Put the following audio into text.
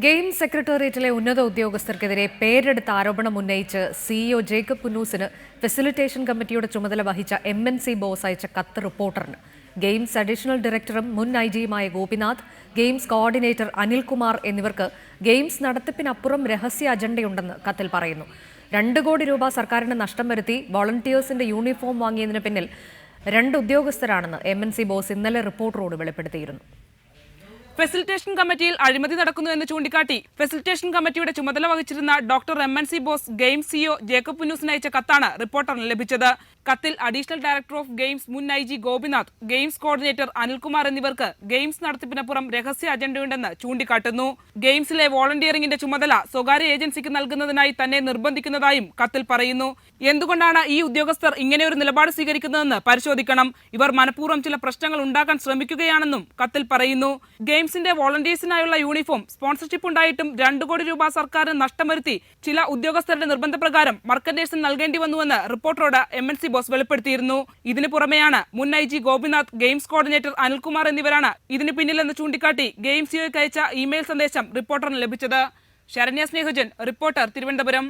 Games സെക്രട്ടേറിയറ്റിലെ ഉന്നത ഉദ്യോഗസ്ഥർക്കെതിരെ പേരെടുത്ത് ആരോപണം ഉന്നയിച്ച് സിഇഒ ജേക്കബ് പുന്നൂസിന് ഫെസിലിറ്റേഷൻ കമ്മിറ്റിയുടെ ചുമതല വഹിച്ച MNC ബോസ് അയച്ച കത്ത് റിപ്പോർട്ടറിന് ഗെയിംസ് അഡീഷണൽ ഡയറക്ടറും മുൻ IG-യുമായ ഗോപിനാഥ്, ഗെയിംസ് കോർഡിനേറ്റർ അനിൽകുമാർ എന്നിവർക്ക് ഗെയിംസ് നടത്തിപ്പിനപ്പുറം രഹസ്യ അജണ്ടയുണ്ടെന്ന് കത്തിൽ പറയുന്നു. 2 കോടി രൂപ സർക്കാരിന് നഷ്ടം വരുത്തി വോളണ്ടിയേഴ്സിന്റെ യൂണിഫോം വാങ്ങിയതിന് പിന്നിൽ 2 ഉദ്യോഗസ്ഥരാണെന്ന് MNC ബോസ് ഇന്നലെ റിപ്പോർട്ടറോട് വെളിപ്പെടുത്തിയിരുന്നു. ഫെസിലിറ്റേഷൻ കമ്മിറ്റിയിൽ അഴിമതി നടക്കുന്നുവെന്ന് ചൂണ്ടിക്കാട്ടി ഫെസിലിറ്റേഷൻ കമ്മിറ്റിയുടെ ചുമതല വഹിച്ചിരുന്ന doctor MNC Bose games CEO Jacob പുന്നൂസിന് അയച്ച കത്താണ് റിപ്പോർട്ടറിന് ലഭിച്ചത്. കത്തിൽ അഡീഷണൽ ഡയറക്ടർ ഓഫ് ഗെയിംസ് മുൻ IG Gopinath, games coordinator Anilkumar എന്നിവർക്ക് ഗെയിംസ് നടത്തിപ്പിനപ്പുറം രഹസ്യ അജണ്ടയുണ്ടെന്ന് ചൂണ്ടിക്കാട്ടുന്നു. ഗെയിംസിലെ വോളണ്ടിയറിംഗിന്റെ ചുമതല സ്വകാര്യ ഏജൻസിക്ക് നൽകുന്നതിനായി തന്നെ നിർബന്ധിക്കുന്നതായും കത്തിൽ പറയുന്നു. എന്തുകൊണ്ടാണ് ഈ ഉദ്യോഗസ്ഥർ ഇങ്ങനെയൊരു നിലപാട് സ്വീകരിക്കുന്നതെന്ന് പരിശോധിക്കണം. ഇവർ മനഃപൂർവ്വം ചില പ്രശ്നങ്ങൾ ഉണ്ടാക്കാൻ ശ്രമിക്കുകയാണെന്നും കത്തിൽ പറയുന്നു. ഗെയിംസിന്റെ വോളണ്ടിയേഴ്സിനായുള്ള യൂണിഫോം സ്പോൺസർഷിപ്പ് ഉണ്ടായിട്ടും 2 കോടി രൂപ സർക്കാരിന് നഷ്ടം വരുത്തി ചില ഉദ്യോഗസ്ഥരുടെ നിർബന്ധപ്രകാരം മർക്കന്റേഴ്സിന് നൽകേണ്ടി വന്നുവെന്ന് റിപ്പോർട്ടറോട് MNC ബോസ് വെളിപ്പെടുത്തിയിരുന്നു. ഇതിനു പുറമെയാണ് മുൻ IG Gopinath, games coordinator Anilkumar എന്നിവരാണ് ഇതിന് പിന്നിലെന്ന് ചൂണ്ടിക്കാട്ടി ഗെയിംസ് സിഇഒയ്ക്ക് അയച്ച ഇമെയിൽ സന്ദേശം റിപ്പോർട്ടറിന് ലഭിച്ചത്. ശരണ്യ സ്നേഹജൻ, റിപ്പോർട്ടർ, തിരുവനന്തപുരം.